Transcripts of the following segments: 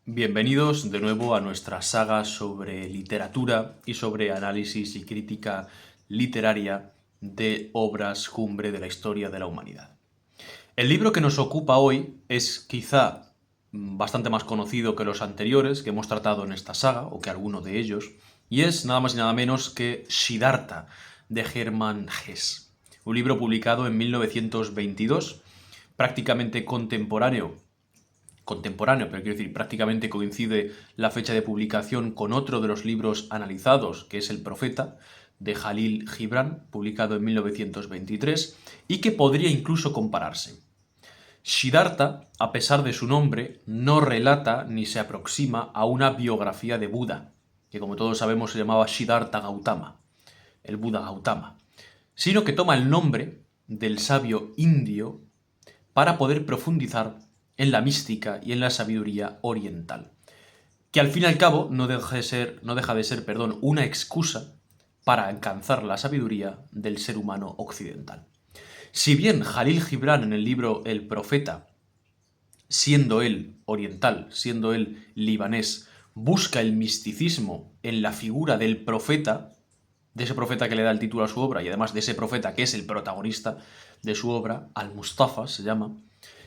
Bienvenidos de nuevo a nuestra saga sobre literatura y sobre análisis y crítica literaria de obras cumbre de la historia de la humanidad. El libro que nos ocupa hoy es quizá bastante más conocido que los anteriores que hemos tratado en esta saga, o que alguno de ellos, y es nada más y nada menos que Siddhartha, de Hermann Hesse. Un libro publicado en 1922, prácticamente contemporáneo, pero quiero decir, prácticamente coincide la fecha de publicación con otro de los libros analizados, que es El Profeta, de Jalil Gibran, publicado en 1923, y que podría incluso compararse. Siddhartha, a pesar de su nombre, no relata ni se aproxima a una biografía de Buda, que como todos sabemos se llamaba Siddhartha Gautama, el Buda Gautama, sino que toma el nombre del sabio indio para poder profundizar en la mística y en la sabiduría oriental, que al fin y al cabo no deja de ser, una excusa para alcanzar la sabiduría del ser humano occidental. Si bien Jalil Gibran en el libro El Profeta, siendo él oriental, siendo él libanés, busca el misticismo en la figura del profeta, de ese profeta que le da el título a su obra y además de ese profeta que es el protagonista de su obra, Al-Mustafa se llama,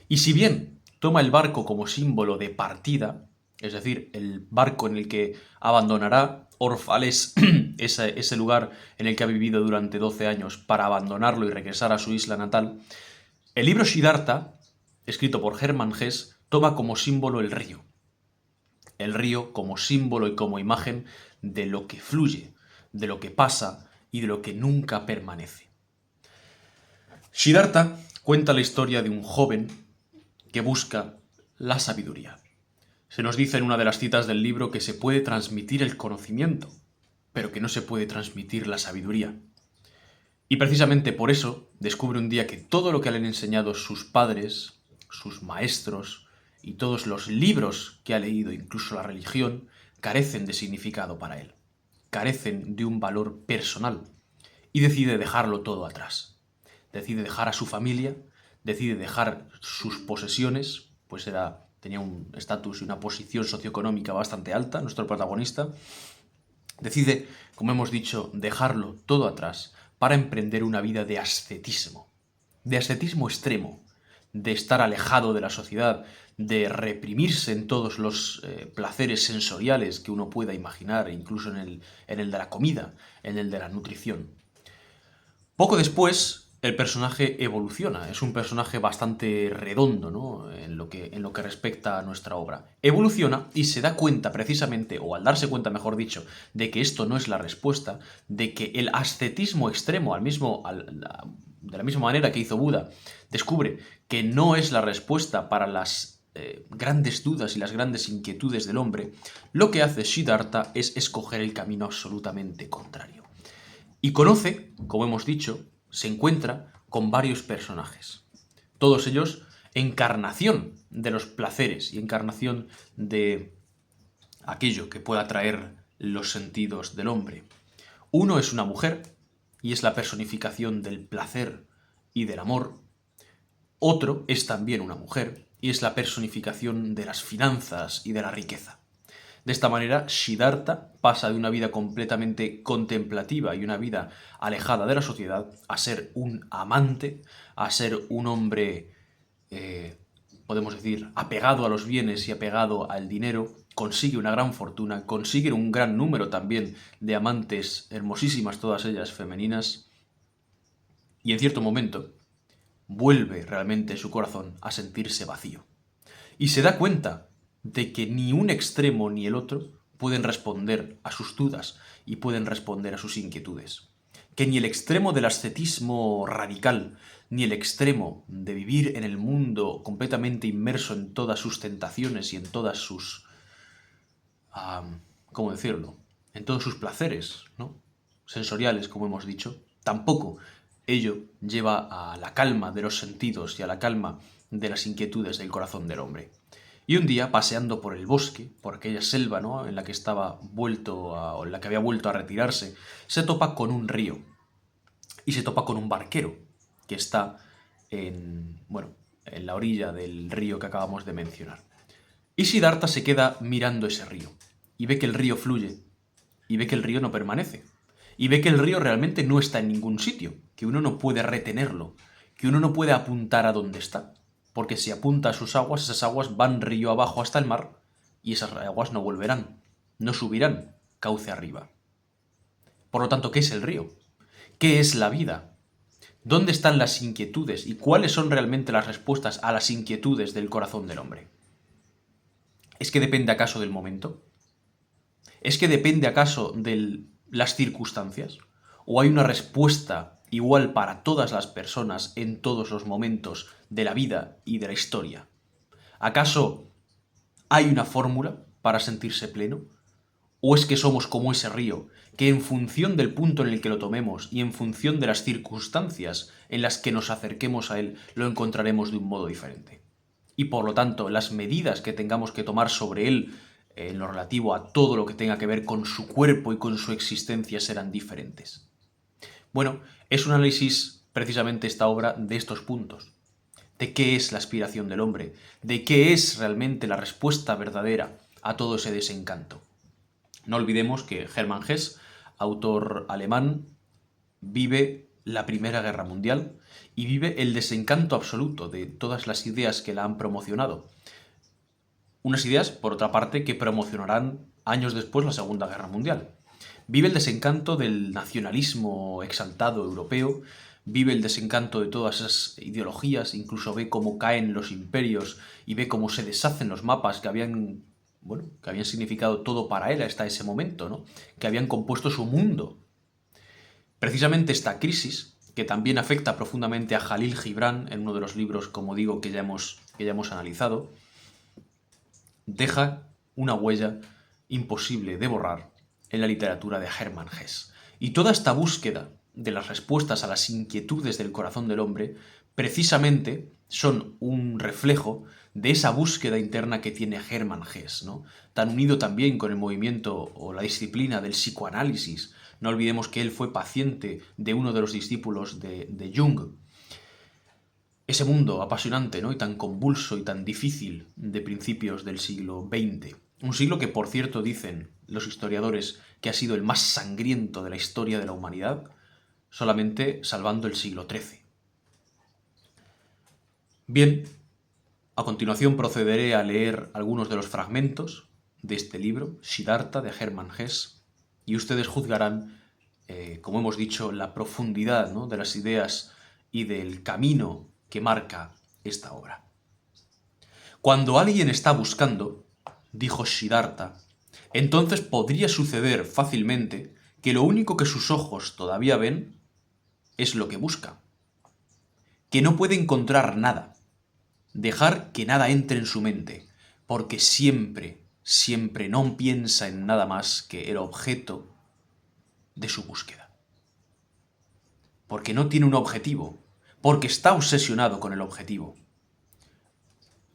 y si bien toma el barco como símbolo de partida, es decir, el barco en el que abandonará Orfales, ese lugar en el que ha vivido durante 12 años, para abandonarlo y regresar a su isla natal, el libro Siddhartha, escrito por Hermann Hesse, toma como símbolo el río como símbolo y como imagen de lo que fluye, de lo que pasa y de lo que nunca permanece. Siddhartha cuenta la historia de un joven que busca la sabiduría. Se nos dice en una de las citas del libro que se puede transmitir el conocimiento, pero que no se puede transmitir la sabiduría. Y precisamente por eso descubre un día que todo lo que le han enseñado sus padres, sus maestros y todos los libros que ha leído, incluso la religión, carecen de significado para él, carecen de un valor personal, y decide dejarlo todo atrás. Decide dejar a su familia, decide dejar sus posesiones, pues tenía un estatus y una posición socioeconómica bastante alta, nuestro protagonista. Decide, como hemos dicho, dejarlo todo atrás para emprender una vida de ascetismo extremo, de estar alejado de la sociedad, de reprimirse en todos los placeres sensoriales que uno pueda imaginar, incluso en el de la comida, en el de la nutrición. Poco después, el personaje evoluciona. Es un personaje bastante redondo, ¿no? En lo que respecta a nuestra obra. Evoluciona y se da cuenta precisamente, o al darse cuenta, mejor dicho, de que esto no es la respuesta, de que el ascetismo extremo, de la misma manera que hizo Buda, descubre que no es la respuesta para las grandes dudas y las grandes inquietudes del hombre. Lo que hace Siddhartha es escoger el camino absolutamente contrario. Y conoce, como hemos dicho, se encuentra con varios personajes. Todos ellos encarnación de los placeres y encarnación de aquello que pueda atraer los sentidos del hombre. Uno es una mujer y es la personificación del placer y del amor. Otro es también una mujer y es la personificación de las finanzas y de la riqueza. De esta manera, Siddhartha pasa de una vida completamente contemplativa y una vida alejada de la sociedad a ser un amante, a ser un hombre, podemos decir, apegado a los bienes y apegado al dinero, consigue una gran fortuna, consigue un gran número también de amantes hermosísimas, todas ellas femeninas, y en cierto momento vuelve realmente su corazón a sentirse vacío. Y se da cuenta de que ni un extremo ni el otro pueden responder a sus dudas y pueden responder a sus inquietudes. Que ni el extremo del ascetismo radical, ni el extremo de vivir en el mundo completamente inmerso en todas sus tentaciones y en todas sus... ¿cómo decirlo? En todos sus placeres, ¿no? Sensoriales, como hemos dicho, tampoco ello lleva a la calma de los sentidos y a la calma de las inquietudes del corazón del hombre. Y un día, paseando por el bosque, por aquella selva, ¿no?, en la que o en la que había vuelto a retirarse, se topa con un río y se topa con un barquero que está en la orilla del río que acabamos de mencionar. Y Siddhartha se queda mirando ese río, y ve que el río fluye, y ve que el río no permanece, y ve que el río realmente no está en ningún sitio, que uno no puede retenerlo, que uno no puede apuntar a dónde está, porque si apunta a sus aguas, esas aguas van río abajo hasta el mar, y esas aguas no volverán, no subirán cauce arriba. Por lo tanto, ¿qué es el río? ¿Qué es la vida? ¿Dónde están las inquietudes y cuáles son realmente las respuestas a las inquietudes del corazón del hombre? ¿Es que depende acaso del momento? ¿Es que depende acaso de las circunstancias? ¿O hay una respuesta igual para todas las personas en todos los momentos de la vida y de la historia? ¿Acaso hay una fórmula para sentirse pleno? ¿O es que somos como ese río, que en función del punto en el que lo tomemos y en función de las circunstancias en las que nos acerquemos a él, lo encontraremos de un modo diferente? Y por lo tanto, las medidas que tengamos que tomar sobre él en lo relativo a todo lo que tenga que ver con su cuerpo y con su existencia serán diferentes. Bueno, es un análisis precisamente esta obra de estos puntos. De qué es la aspiración del hombre, de qué es realmente la respuesta verdadera a todo ese desencanto. No olvidemos que Hermann Hesse, autor alemán, vive la Primera Guerra Mundial y vive el desencanto absoluto de todas las ideas que la han promocionado. Unas ideas, por otra parte, que promocionarán años después la Segunda Guerra Mundial. Vive el desencanto del nacionalismo exaltado europeo, vive el desencanto de todas esas ideologías, incluso ve cómo caen los imperios y ve cómo se deshacen los mapas que habían significado todo para él hasta ese momento, ¿no? Que habían compuesto su mundo. Precisamente esta crisis, que también afecta profundamente a Jalil Gibran en uno de los libros, como digo, que ya hemos analizado, deja una huella imposible de borrar en la literatura de Hermann Hesse. Y toda esta búsqueda de las respuestas a las inquietudes del corazón del hombre, precisamente son un reflejo de esa búsqueda interna que tiene Hermann Hesse, ¿no? Tan unido también con el movimiento o la disciplina del psicoanálisis. No olvidemos que él fue paciente de uno de los discípulos de Jung. Ese mundo apasionante, ¿no? Y tan convulso y tan difícil de principios del siglo XX. Un siglo que, por cierto, dicen los historiadores que ha sido el más sangriento de la historia de la humanidad, solamente salvando el siglo XIII. Bien, a continuación procederé a leer algunos de los fragmentos de este libro, Siddhartha, de Hermann Hesse, y ustedes juzgarán, como hemos dicho, la profundidad, ¿no?, de las ideas y del camino que marca esta obra. Cuando alguien está buscando, dijo Siddhartha, entonces podría suceder fácilmente que lo único que sus ojos todavía ven es lo que busca, que no puede encontrar nada, dejar que nada entre en su mente, porque siempre, siempre no piensa en nada más que el objeto de su búsqueda. Porque no tiene un objetivo, porque está obsesionado con el objetivo.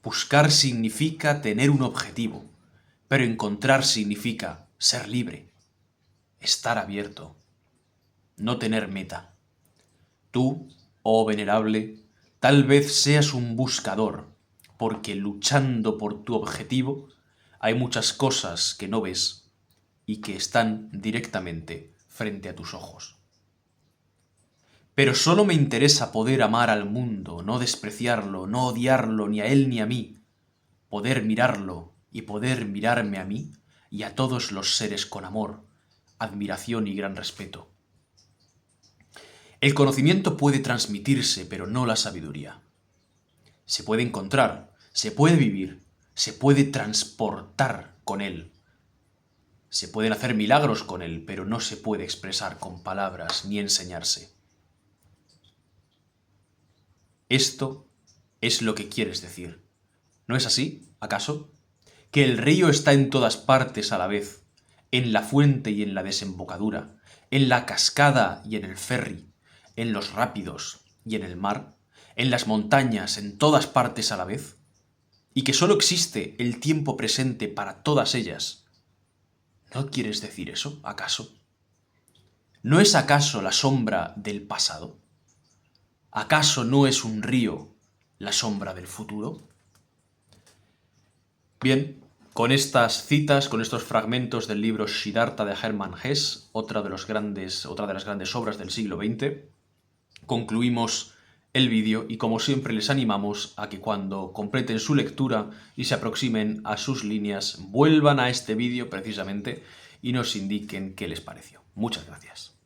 Buscar significa tener un objetivo, pero encontrar significa ser libre, estar abierto, no tener meta. Tú, oh venerable, tal vez seas un buscador, porque luchando por tu objetivo hay muchas cosas que no ves y que están directamente frente a tus ojos. Pero solo me interesa poder amar al mundo, no despreciarlo, no odiarlo ni a él ni a mí, poder mirarlo y poder mirarme a mí y a todos los seres con amor, admiración y gran respeto. El conocimiento puede transmitirse, pero no la sabiduría. Se puede encontrar, se puede vivir, se puede transportar con él. Se pueden hacer milagros con él, pero no se puede expresar con palabras ni enseñarse. Esto es lo que quieres decir. ¿No es así, acaso? Que el río está en todas partes a la vez, en la fuente y en la desembocadura, en la cascada y en el ferry, en los rápidos y en el mar, en las montañas, en todas partes a la vez, y que sólo existe el tiempo presente para todas ellas. ¿No quieres decir eso, acaso? ¿No es acaso la sombra del pasado? ¿Acaso no es un río la sombra del futuro? Bien, con estas citas, con estos fragmentos del libro Siddhartha de Hermann Hesse, otra de las grandes obras del siglo XX, concluimos el vídeo y como siempre les animamos a que cuando completen su lectura y se aproximen a sus líneas, vuelvan a este vídeo precisamente y nos indiquen qué les pareció. Muchas gracias.